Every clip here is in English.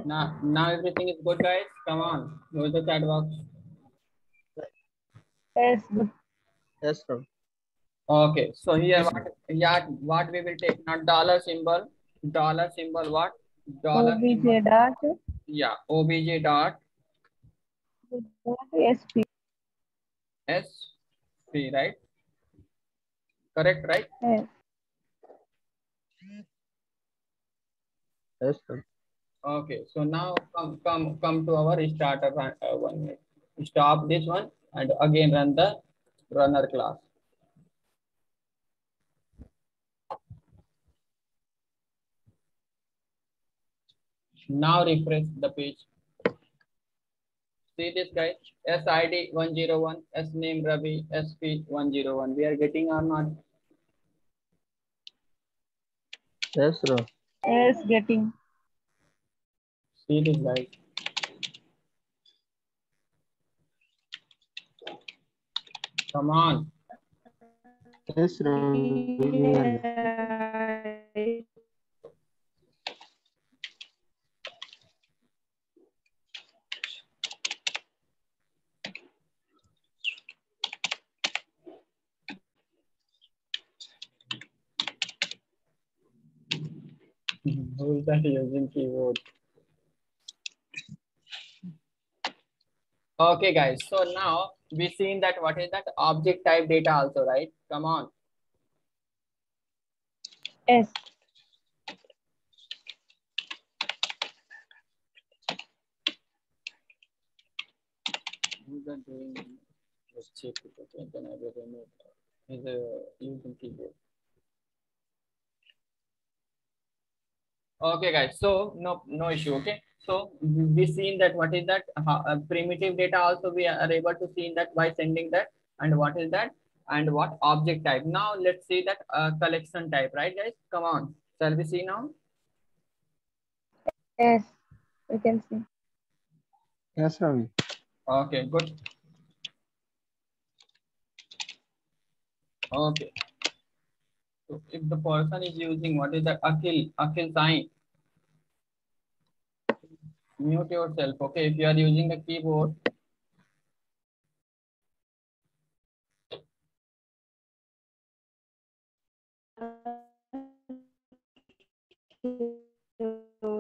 Now everything is good, guys. Come on, go to the chat box. Yes, good. Yes, sir. Okay, so here Yes, what, yeah, what we will take now, dollar symbol, what? Dollar symbol, OBJ dot yeah, obj dot SP. sp, right? Correct, right? Yes. yes, sir. Okay, so now come to our starter one minute. Stop this one and again run the runner class. Now refresh the page. See this, guys. SID 101, S name Ravi, SP 101. We are getting or not? Yes, sir. Yes, getting. See this, guys. Come on. Yes, sir. We are getting. Who is that using keyboard? Okay, guys. So now we seen that what is that object type data also, right? Come on. Yes. Who's that doing? Let's check it. Okay, then I will remove. Is using keyboard. Okay, guys. So no issue. Okay. So we seen that what is that primitive data also we are able to see that by sending that, and what is that and what object type. Now let's see that collection type, right, guys? Come on. Shall we see now? Yes. We can see. Yes, Ravi. Okay, good. Okay. So if the person is using what is that Akhil sign, mute yourself. Okay, if you are using the keyboard.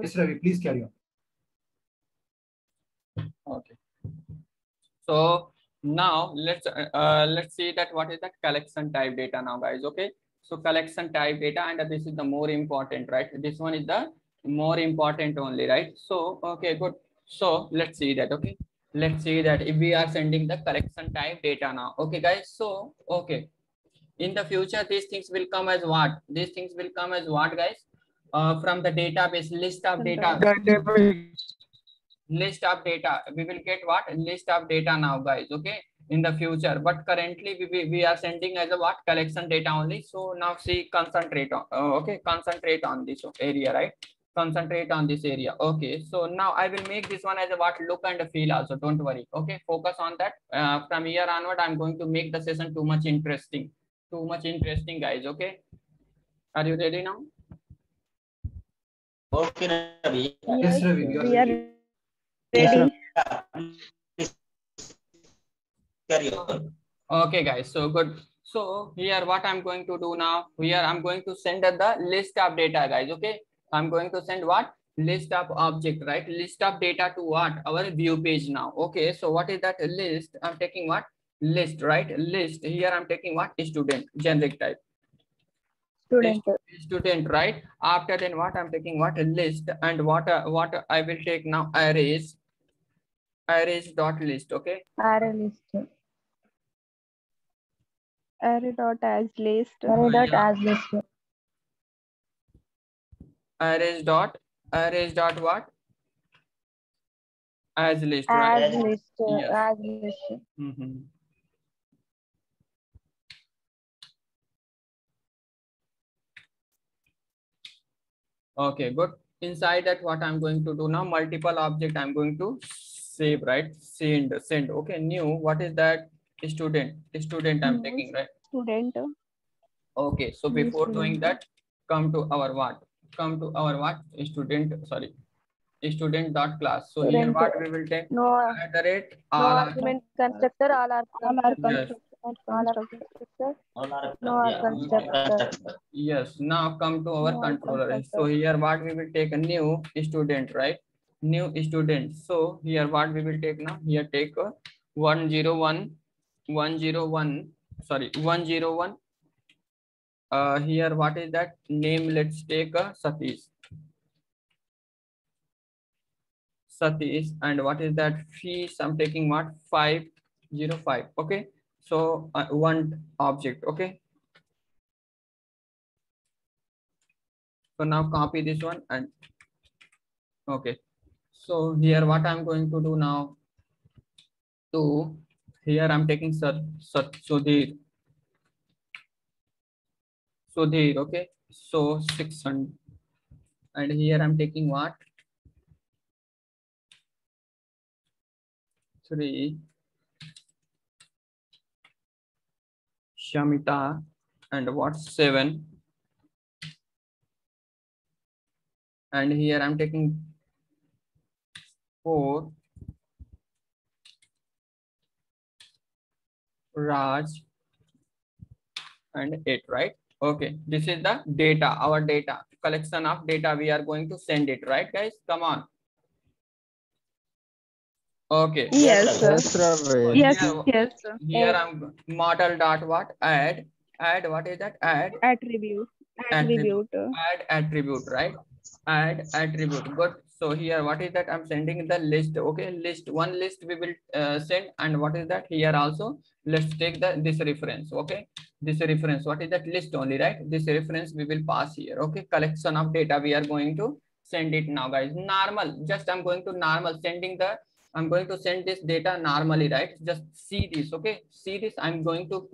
Yes, Ravi, please carry on. Okay. So now let's see that what is that collection type data now, guys. Okay. So collection type data, and this is the more important, right? This one is the more important only, right? So okay, good. So let's see that. Okay. Let's see that if we are sending the collection type data now. Okay, guys. So okay. In the future, these things will come as what? These things will come as what, guys? From the database list of data. List of data. We will get what? List of data now, guys. Okay. In the future, but currently we are sending as a what? Collection data only. So now see, concentrate on okay, concentrate on this area, right? Concentrate on this area. Okay, so now I will make this one as a what? Look and feel also, don't worry. Okay, focus on that. From here onward, I'm going to make the session too much interesting, guys. Okay, are you ready now? Okay, Ravi. Yes, Ravi, we are We are ready. Yes, ready. Ravi. Carry on. Okay, guys, so good. So here what I'm going to do now, here I'm going to send the list of data, guys. Okay, I'm going to send what? List of object, right? List of data to what? Our view page now. Okay, so what is that list? I'm taking what? List, right? List. Here I'm taking what? Student, generic type. Student. Student, right? After then what I'm taking what? List, and what I will take now? Arrays dot list. Okay. Array list. Array dot as list. Array dot as list. Arrays dot what? As list, right? As list. Yes. As list. Okay, good. Inside that, what I'm going to do now, multiple object I'm going to save, right? Send. Okay, new. What is that? Student I'm taking, right? Student. Okay, so before doing that, come to our what? Student, sorry. student dot class. So here Student. what we will take No, at the rate no all are argument constructor, all are All are constructor. yes. All are constructed. constructor. All are No are yeah, constructor. Yes, now come to our No, controller. constructor. So here what we will take a new student, right? New student. So here what we will take now? Here take a 101, 101, sorry, 101. Here what is that name? Let's take a Satish. Satish, and what is that fees? I'm taking what 505. Okay, so one object. Okay. So now copy this one and okay. So here what I'm going to do now, to here I'm taking Sudhir. Sudhir, okay. So 600, and here I'm taking what 3 Shamita, and what 7, and here I'm taking 4 Raj, and 8, right? Okay, this is the data, our data collection of data. We are going to send it, right, guys? Come on. Okay. Yes, sir. Yes, Ravi. Yes, Here, yes, sir. here I'm model dot what add what is that add Attribute. attribute, Attribute. add attribute, right? Add attribute. Good. So here what is that I'm sending the list. Okay, list, one list we will send, and what is that here also let's take the this reference. Okay, this reference, what is that list only, right? This reference we will pass here. Okay, collection of data we are going to send it now, guys. Normal, just I'm going to normal sending the, I'm going to send this data normally, right? Just see this. Okay, see this. I'm going to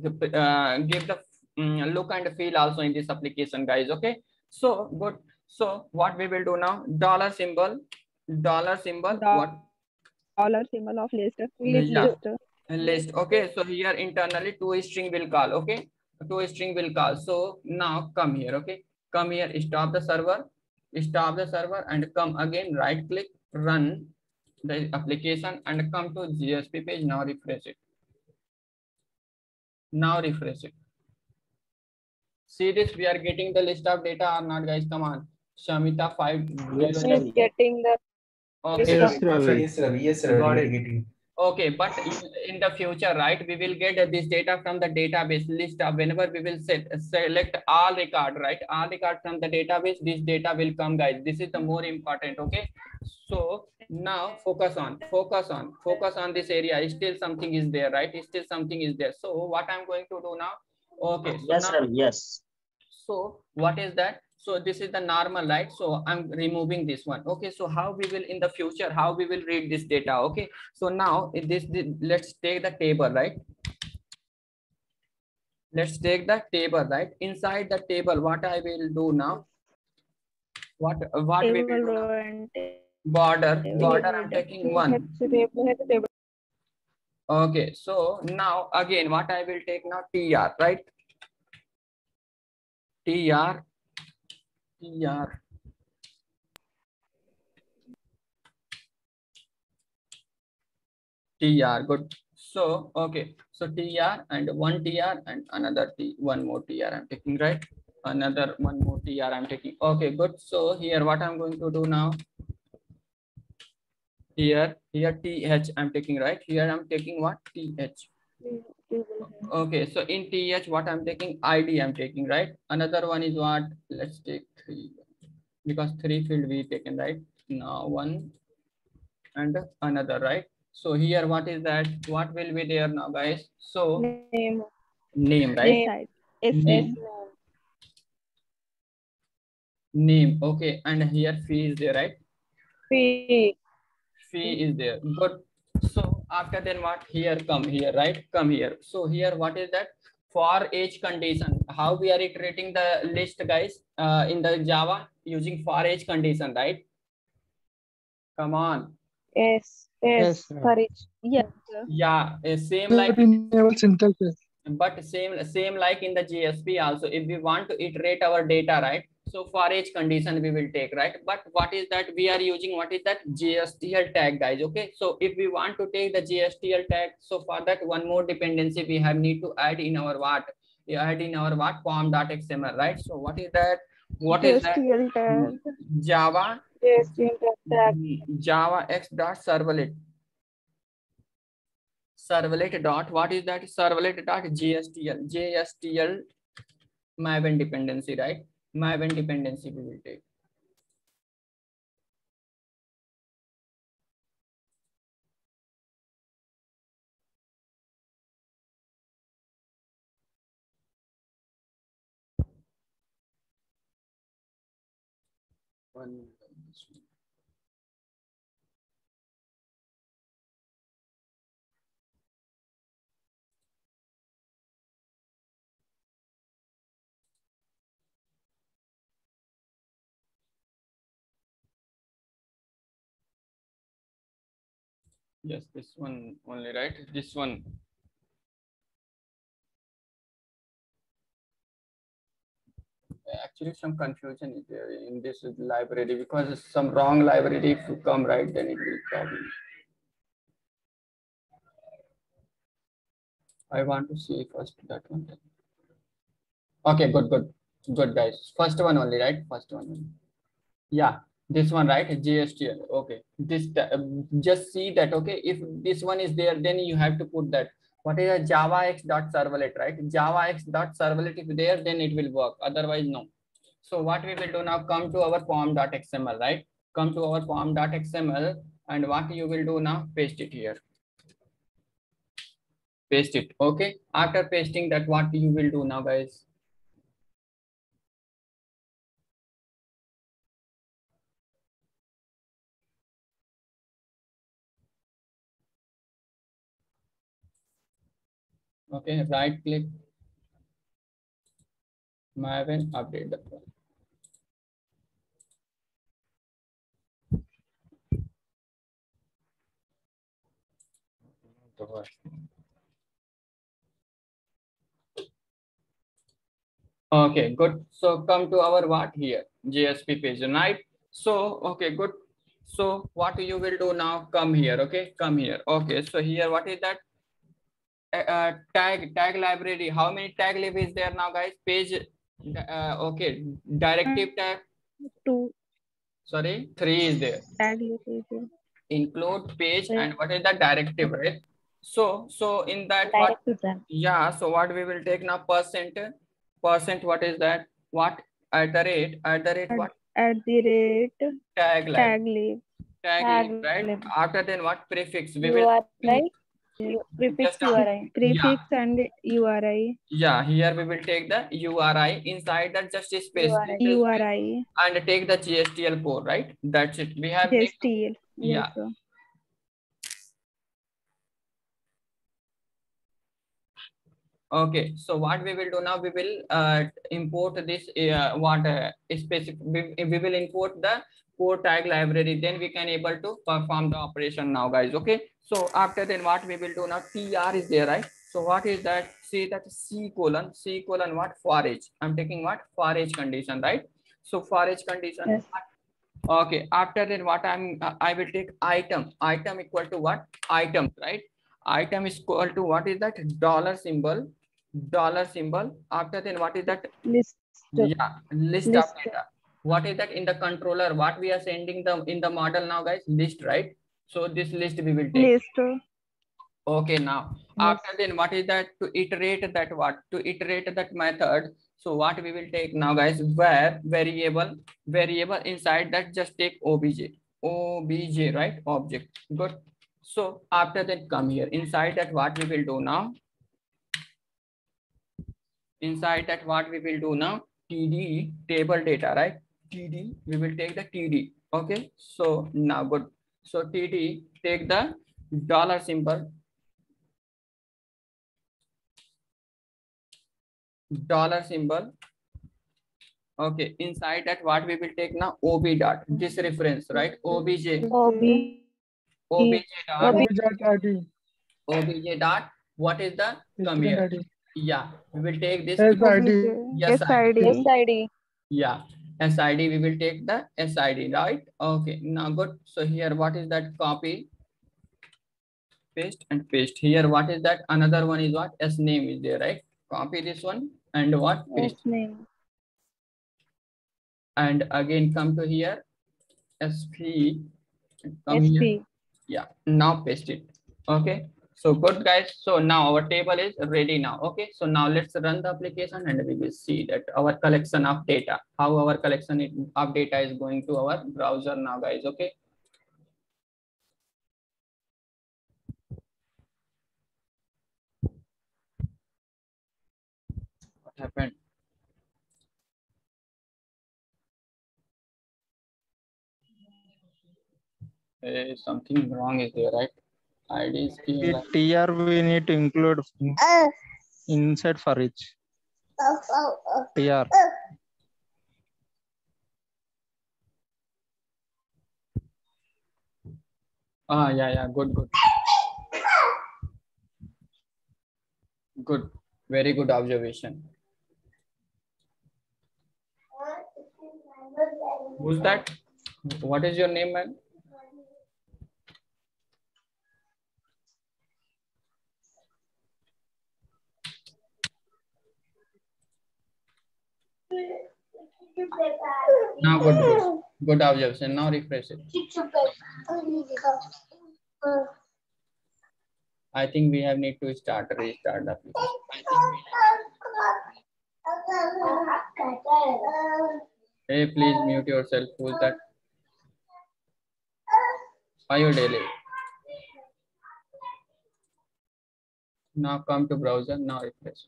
give the look and feel also in this application, guys. Okay, so good. So what we will do now, dollar symbol, what Dollar symbol of list. Yeah. List. list. Okay, so here internally two string will call. Okay, two string will call. So now come here. Okay, come here, stop the server, and come again, right click, run the application, and come to GSP page. Now refresh it. Now refresh it. See this, we are getting the list of data or not, guys? Come on. Shamita 5. Yes, He is Ravi. getting the Okay. Yes, Ravi. Yes, Ravi. Yes, Ravi. Got it. Getting. Okay, but in the future, right, we will get this data from the database list of whenever we will select all record, right? All record from the database, this data will come, guys. This is the more important. Okay, so now focus on this area. Still something is there, right? Still something is there. So what I'm going to do now? Okay, so Yes, now, Ravi. Yes. so what is that? So this is the normal, right? So I'm removing this one. Okay, so how we will in the future, how we will read this data? Okay, so now this let's take the table, right? Let's take the table, right? Inside the table, what I will do now? What we will do now? Border I'm taking 1. Okay, so now again what I will take now, TR, right? TR. TR, good. So okay, so TR and one TR and another one more TR I'm taking, right? Another one more TR I'm taking. Okay, good. So here what I'm going to do now? Here TH I'm taking, right? Here I'm taking what? TH. Okay, so in TH what I'm taking? ID I'm taking, right? Another one is what? Let's take 3, because 3 field we taken, right? Now 1 and another, right? So here what is that? What will be there now, guys? So name, right? Name. Okay, and here fee is there, right? Fee is there. Good. So after then what? Here come here, right? Come here. So here what is that? For each condition. How we are iterating the list, guys? In the Java using for each condition, right? Come on. Yes. For each. Yes. Yeah, same like syntax. but same like in the GSP also. If we want to iterate our data, right? So for each condition we will take, right? But what is that we are using? What is that? GSTL tag, guys. Okay, so if we want to take the GSTL tag, so for that one more dependency we have need to add in our what? Add in our what? Pom.xml, right? So what is that? What is that? STL tag. Java tag. Java x.servlet. Servlet dot, what is that? Servlet dot JSTL Maven dependency, right? Maven dependency we will take. Yes, this one only, right? This one. Actually, some confusion is there in this library because some wrong library, if you come right, then it will problem. I want to see first that one. Okay, good, guys. First one only, right? First one only. Yeah, this one, right? GSTL. Okay, this just see that. Okay, if this one is there, then you have to put that. What is a Java x.servlet, right? Java x.servlet, if there, then it will work. Otherwise, no. So what we will do now? Come to our pom.xml, right? Come to our pom.xml, and what you will do now? Paste it here. Paste it. Okay. After pasting that, what you will do now, guys? Okay, right click, Maven, update the file. Okay, good. So come to our what here? JSP page, right? So, okay, good. So what you will do now? Come here, okay? Come here. Okay, so here, what is that? Tag library. How many tag lib is there now, guys? Page. Okay, directive tag. 2 Sorry, 3 is there. tag location. Include page and what is the directive, right? So in that what? Yeah. So what we will take now? Percent. What is that? What? At the rate what? At the rate Tag lib. Tag Right? lib. After then what? Prefix. We will. Prefix Just URI. Prefix and URI. Yeah, here we will take the URI. Inside that just space URI and take the GSTL port, right? That's it. We have GSTL. Yeah. Yes, sir. Okay, so what we will do now, we will import this specific. We will import the port tag library. Then we can able to perform the operation now, guys. Okay. So after then, what we will do now? TR is there, right? So what is that? See that C colon what? For each. I'm taking what? For each condition, right? So for each condition. Yes. Okay. After then, what I will take item. Item equal to what? Items, right? Item is equal to what is that? $. After then, what is that? List. Yeah, list of data. What is that in the controller? What we are sending them in the model now, guys? List, right? So this list we will take. List. Okay, now after then, what is that? To iterate that what? To iterate that method. So what we will take now, guys? Where variable inside that just take obj, right? Object. Good. So after that, come here. Inside that, what we will do now? Inside that, what we will do now? TD, table data, right? TD, we will take the TD. Okay. So now good. So TD, take the $. Okay. Inside that, what we will take now? OB dot. This reference, right? OBJ. OBJ dot. What is the come here? Yeah, we will take this. Yes, ID. Yes, ID. Yeah, SID, we will take the SID, right? Okay, now good. So here, what is that? Copy, paste and paste. Here, what is that? Another one is what? S name is there, right? Copy this one and what? Yes, Paste. name. And again, come to here, SP, come here. SP. Yeah, now paste it. Okay. So good guys. So now our table is ready now. Okay. So now let's run the application and we will see that our collection of data, how our collection of data is going to our browser now, guys. Okay. What happened? Something wrong is there, right? ID is given like TR we need to include inside for each. TR. yeah, good. Good, very good observation. Who's that? What is your name, man? Now good observation. Now refresh it. I think we have need to restart the application. Hey, please mute yourself. Who's that? Ayodele. Now come to browser. Now refresh.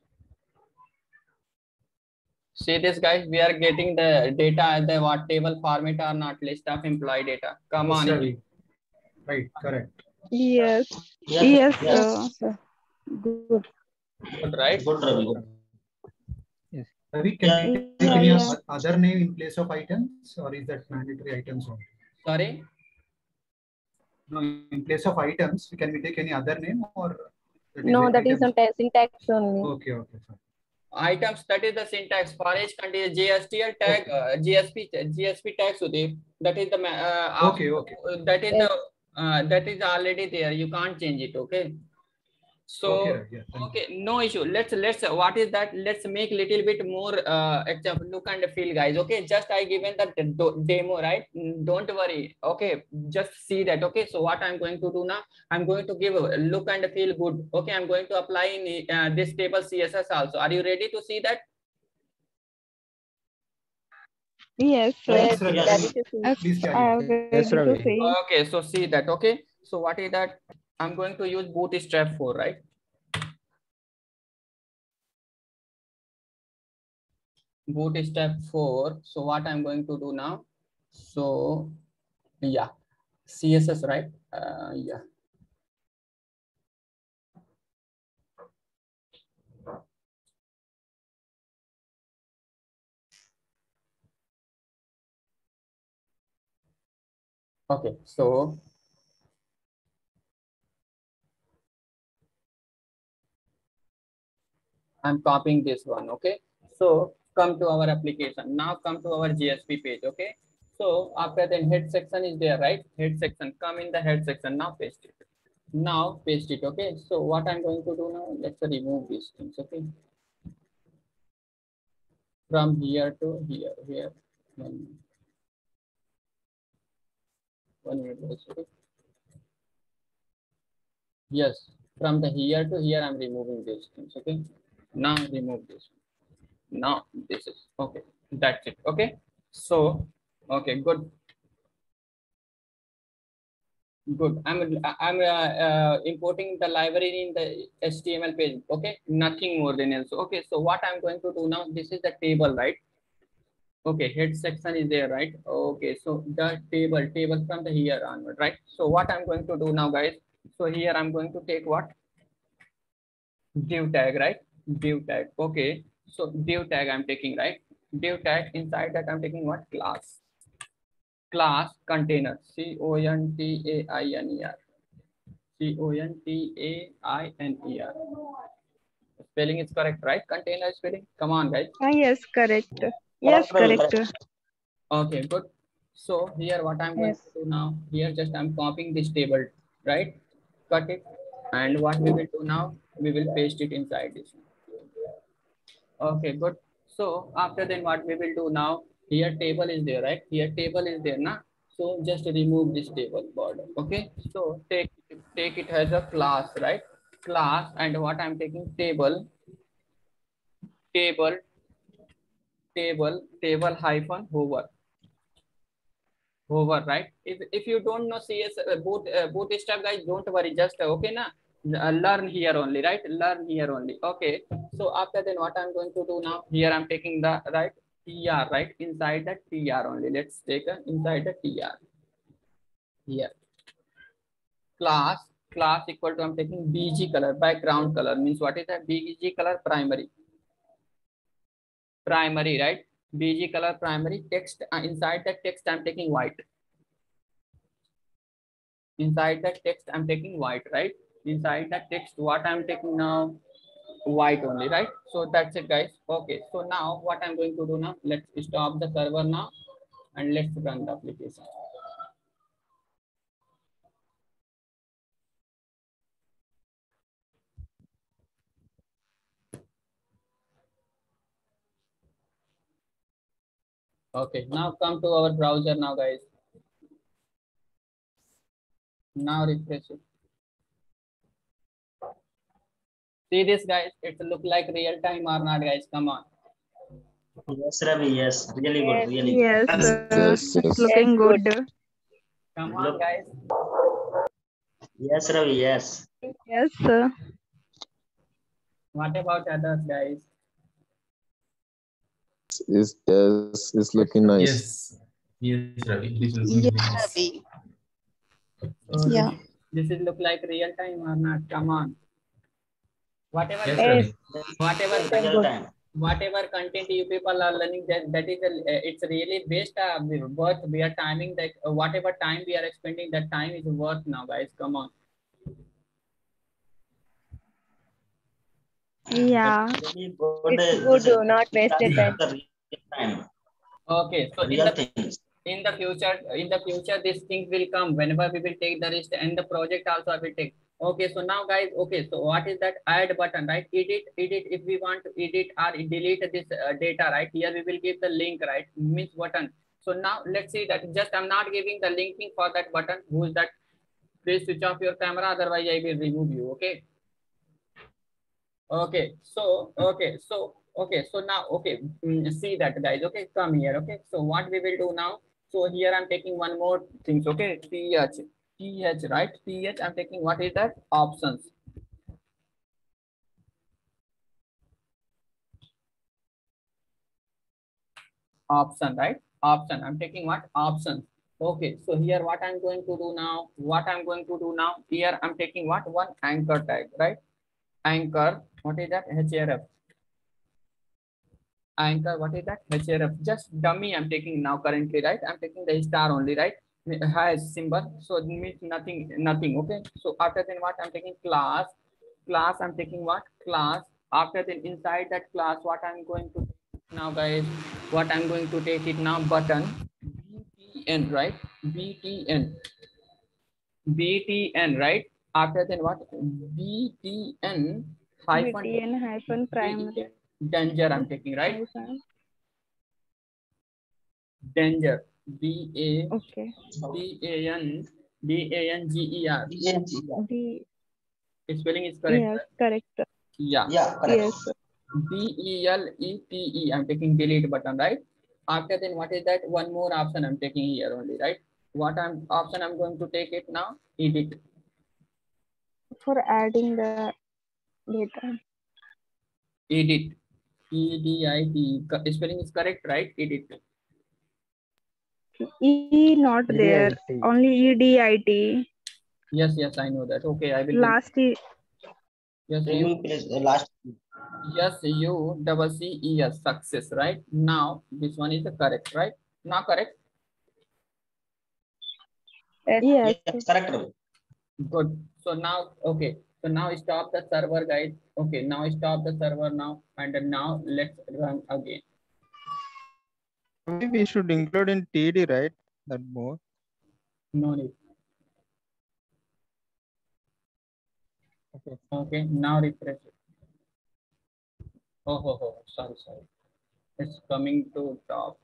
See this, guys. We are getting the data at the what table format or not, list of employee data. Come Yes, on. Ravi. Right, correct. Yes. Yes, Yes. Sir. Good. Good, right? Good, Ravi. Ravi, can Yeah. we take Yeah, any yeah. other name in place of items, or is that mandatory items only? Sorry. No, in place of items, can we take any other name, or No, that is items? syntax only. Okay, fine. Items, that is the syntax. For each contains JSTL tag, GSP tag, Sudeep. That is the Okay. that is Yes. that is already there. You can't change it. Okay. So Okay, right, yeah, thank okay, no issue. Let's what is that? Let's make little bit more example, look and feel, guys. Okay, just I given that demo, right? Don't worry. Okay, just see that. Okay, so what I'm going to do now? I'm going to give a look and feel good. Okay, I'm going to apply in this table CSS also. Are you ready to see that? Yes, sir. Yes, Ravi. ready to see. Yes, Please carry I on. am ready Yes, to Ravi. see. Okay, so see that. Okay, so what is that? I'm going to use Bootstrap 4, right? Bootstrap 4. So what I'm going to do now? So yeah, CSS, right? Yeah. Okay, so I'm copying this one. Okay, so come to our application. Now come to our GSP page. Okay, so after the head section is there, right? Head section, come in the head section. Now paste it. Now paste it. Okay, so what I'm going to do now, let's remove these things. Okay, from here to here. One minute. Okay. Yes, from the here to here, I'm removing these things. Okay, now remove this. Now this is okay. That's it. Okay, so okay, good. I'm importing the library in the HTML page. Okay, nothing more than else. Okay, so what I'm going to do now, this is the table, right? Okay, head section is there, right? Okay, so the table from the here onward, right? So what I'm going to do now, guys, so here I'm going to take what? Div tag, right? Div tag. Okay, so div tag I'm taking, right? Div tag, inside that I'm taking what? Class container, CONTAINER. CONTAINER. Spelling is correct, right? Container spelling. Come on, guys. Yes, correct. Yes, correct. Okay, good. So here what I'm going Yes. to do now, here just I'm copying this table, right? Cut it. And what we will do now, we will paste it inside this one. Okay, good. So after then what we will do now, here table is there, right? Here table is there now. So just remove this table border. Okay. So take it as a class, right? Class, and what I'm taking table, table, table hyphen hover, right? If you don't know CS bootstrap, guys, don't worry, just okay na, learn here only, right? Learn here only. Okay, so after then what I'm going to do now, here I'm taking the right tr, right? Inside the tr only, let's take a inside the tr here. Class equal to, I'm taking bg color, background color, means what is that? Bg color primary, right? Bg color primary. Text, inside the text I'm taking white. Inside the text I'm taking white, right? Inside the text what I'm taking now, white only, right? So that's it, guys. Okay, so now what I'm going to do now, let's stop the server now and let's run the application. Okay, now come to our browser now, guys. Now refresh it. See this, guys, it look like real time or not, guys? Come on. Yes, Ravi. Yes, really good. Yes. Really. Yes, Yes, it's yes. looking good. Come on, guys. Yes, Ravi. Yes. Yes, What about others, guys? It's looking nice. Yes. Yes, Ravi. It is looking yes, nice. Ravi. So Yeah. this is look like real time or not? Come on. Whatever, Yes, Yes. Ravi. Real time. whatever content you people are learning, that is it's really based worth. We are timing that whatever time we are spending, that time is worth now, guys. Come on. Yeah. Really good. It's good, not wasted time. The real time. Okay, so Real things. in the future these things will come whenever we will take the risk, and the project also will take. Okay, so now, guys, okay, so what is that add button, right? Edit, if we want to edit or delete this data, right? Here we will give the link, right? Means button. So now let's see that, just I'm not giving the linking for that button. Who is that? Please switch off your camera, otherwise I will remove you. Okay. Okay, so now, okay, see that, guys. Okay, come here. Okay, so what we will do now, so here I'm taking one more things. Okay, th, right? Th, I'm taking, what is that? Options. Option, right? Option, I'm taking what? Options. Okay, so here what I'm going to do now, here I'm taking what? One anchor tag, right? Anchor, what is that? href. Anchor, what is that? href. Just dummy I'm taking now currently, right? I'm taking the star only, right? It has symbol, so it means nothing. Okay, so after then what I'm taking? Class, I'm taking what? Class. After then inside that class, what I'm going to now, guys, what I'm going to take it now, button, btn, right? btn, right? After then what? btn hyphen BTN hyphen primary danger I'm taking, right? hyphen. Danger, Okay. danger. D. Spelling is correct. Yes, correct. Yeah. Yeah, correct. Yes. delete, I'm taking delete button, right? After then what is that? One more option I'm taking here only, right? What option I'm going to take it now? Edit. For adding the data. Edit. EDIT. Spelling is correct, right? Edit. E not there. EDIT. Only EDIT. Yes, I know that. Okay, I will. Last E. Yes, Can you. you please last? Yes, you double CES, success, right? Now this one is the correct, right? Now correct. Yes. Yes, correct, Ravi. Good. So now, okay. So now stop the server, guys. Okay, now stop the server now, and now let's run again. Maybe we should include in TD, right? That more. No need. Okay. Okay, now refresh it. Oh, sorry. It's coming to top.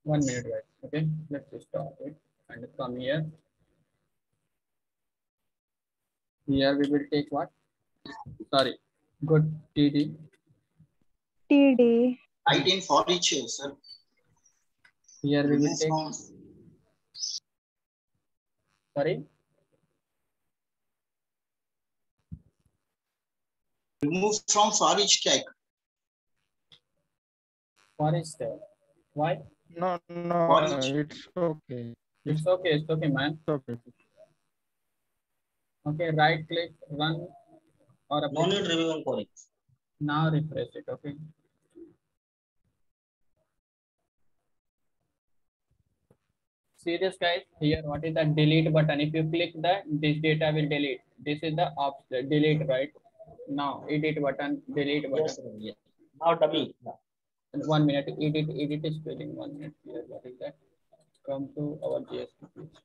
One minute, guys. Okay, let's just stop it and come here. Here we will take what? Sorry. Good TD. TD. Item for each, sir. Here we will take. Sorry. Remove from for each tag. Forest. Why? No, Orange. it's okay. It's okay, man. It's okay. Okay, right click, run or No apply. need removing for each. Now refresh it. Okay. See this, guys. Here, what is the delete button? If you click that, this data will delete. This is the option delete, right? Now edit button, delete button. Yes, sir. Yes. Now dummy. Yeah. 1 minute. Edit is spelling. 1 minute. Here, what is that? Come to our GST page.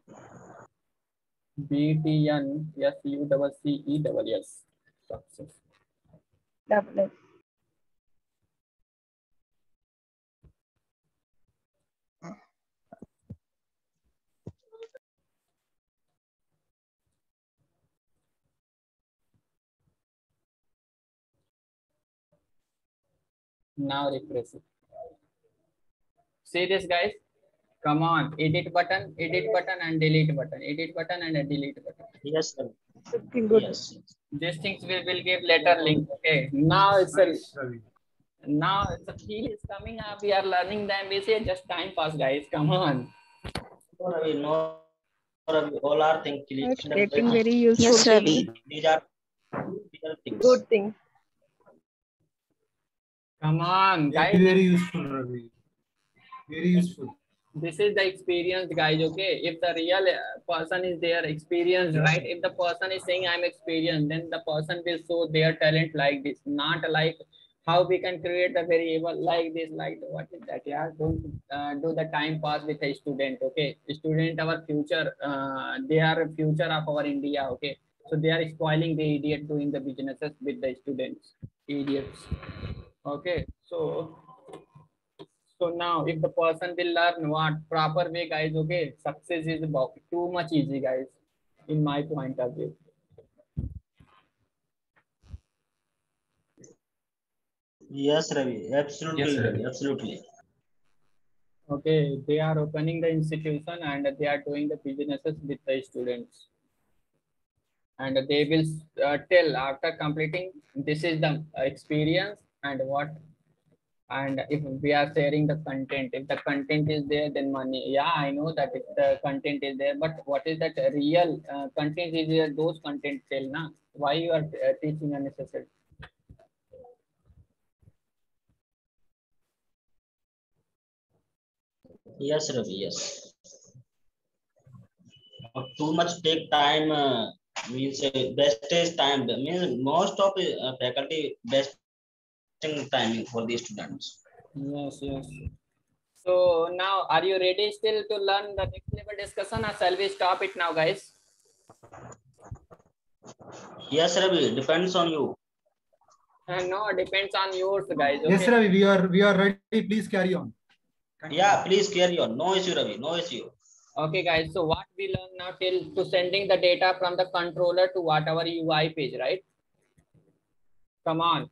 BTNSUCCESS. Success. Double. Now refresh it. See this, guys. Come on, edit button and delete button, edit button and a delete button. Yes, sir. Okay, good. Yes. These things we will give later link. Okay. Now it's a feel is coming up. We are learning them. We say just time pass, guys. Come on. No, Ravi, no, Ravi. All are things. It's getting very useful. Yes, Ravi. These are real things. Good thing. Come on, guys. Very useful, Ravi. Very useful. This is the experience, guys. Okay. If the real person is there, experienced, right? If the person is saying I'm experienced, then the person will show their talent like this, not like how we can create the variable like this, like what is that? Yeah, don't do the time pass with a student. Okay, student our future. They are future of our India. Okay, so they are spoiling the idiot doing the businesses with the students, idiots. Okay, so now if the person will learn what proper way, guys. Okay, success is about too much easy, guys, in my point of view. Yes, Ravi. Absolutely, Yes, Ravi. Ravi. Absolutely. Okay, they are opening the institution and they are doing the businesses with the students. And they will tell after completing, this is the experience and what. And if we are sharing the content, if the content is there, then money. Yeah, I know that if the content is there, but what is that real content is there? Those content tell na. Why you are teaching unnecessary? Yes, Ravi. Yes. Too much take time means wastage time. Means most of faculty wasting time for the students. Yes. So now, are you ready still to learn the next level discussion, or shall we stop it now, guys? Yes, Ravi. Depends on you. No, depends on yours, guys. Okay? Yes, Ravi, we are ready. Please carry on. Yeah, please carry on. No issue, Ravi. No issue. Okay, guys. So what we learn now till to sending the data from the controller to whatever UI page, right? Come on.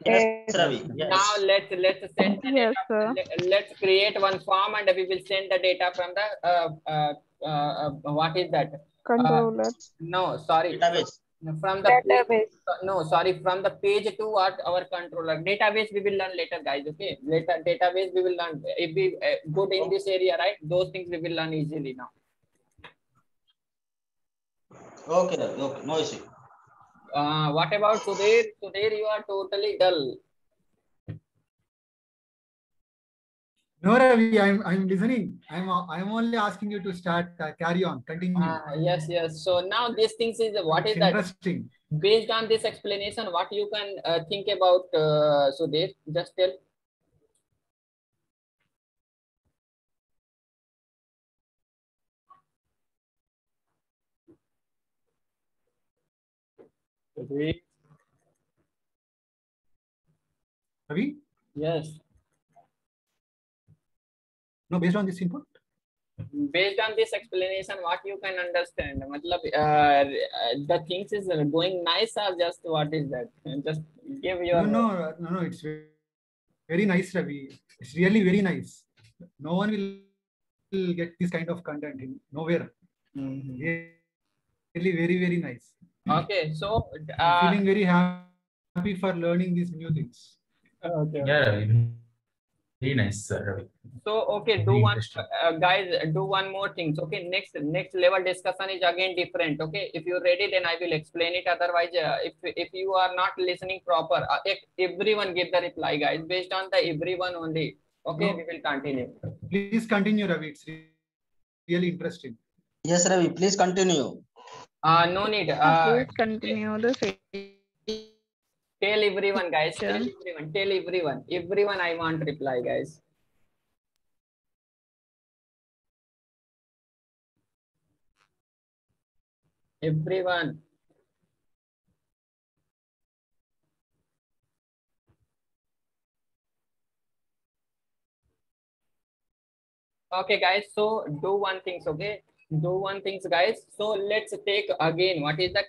Yes, Ravi. Yes. Now let's send the Yes, data. sir. Let's create one form and we will send the data from the what is that? Controller. No, sorry. Database. From the Database. from the page to what our controller. Database we will learn later, guys. Okay, later database we will learn. If we good in this area, right? Those things we will learn easily now. Okay, Ravi. Okay, no issue. What about Sudhir? Sudhir, you are totally dull. No, Ravi, I'm listening. I'm only asking you to start. Carry on. Continue. Yes, yes. So now these things is what It's is that? interesting. Based on this explanation, what you can think about Sudhir? Just tell. Ravi? Yes. No, based on this input. Based on this explanation, what you can understand? Matlab, the things is going nice or just what is that? Just give your. No. It's very nice, Ravi. It's really very nice. No one will get this kind of content in nowhere. Really very, very nice. Okay, so I'm feeling very happy for learning these new things. okay. Yeah, Ravi. Very nice, Ravi. So okay, do Very one interesting. guys, do one more things. Okay, next level discussion is again different. Okay, if you're ready, then I will explain it. Otherwise, if you are not listening proper, everyone give the reply, guys. Based on the everyone only. Okay, No. we will continue. Please continue, Ravi. It's really interesting. Yes, Ravi, please continue. No need. Please continue the Tell everyone, guys. Sure. Tell everyone. Everyone, I want reply, guys. Everyone. Okay, guys. So do one things. Okay, do one things, guys. So let's take again. What is that?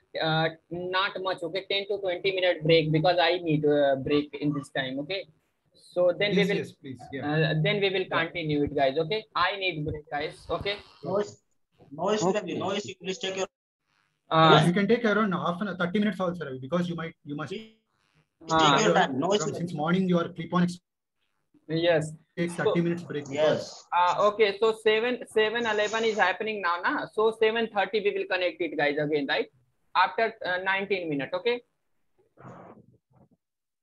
Not much. Okay, 10 to 20-minute break because I need a break in this time. Okay. So then Yes, we will. yes, please. Yeah. Then we will continue it, guys. Okay. I need break, guys. Okay. No issue, Ravi. No issue. Please take your You can take around 30 minutes also, Ravi, because you must take your time. No issue. since morning you are keep on Yes. take 30 minutes break. Yes. Okay. So 7:11 is happening now, na? So 7:30 we will connect it, guys, again, right? After 19 minutes. Okay.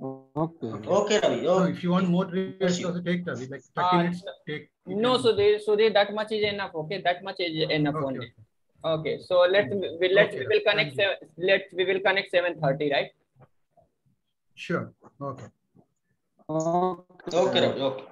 Okay, Ravi. No, Okay. if you want more breaks, also take, Ravi, like 30 minutes. Take. No, so that much is enough. Okay, that much is enough Okay, only. Okay, so we will connect. We will connect 7:30, right? Sure. Okay. Okay, Ravi. Okay.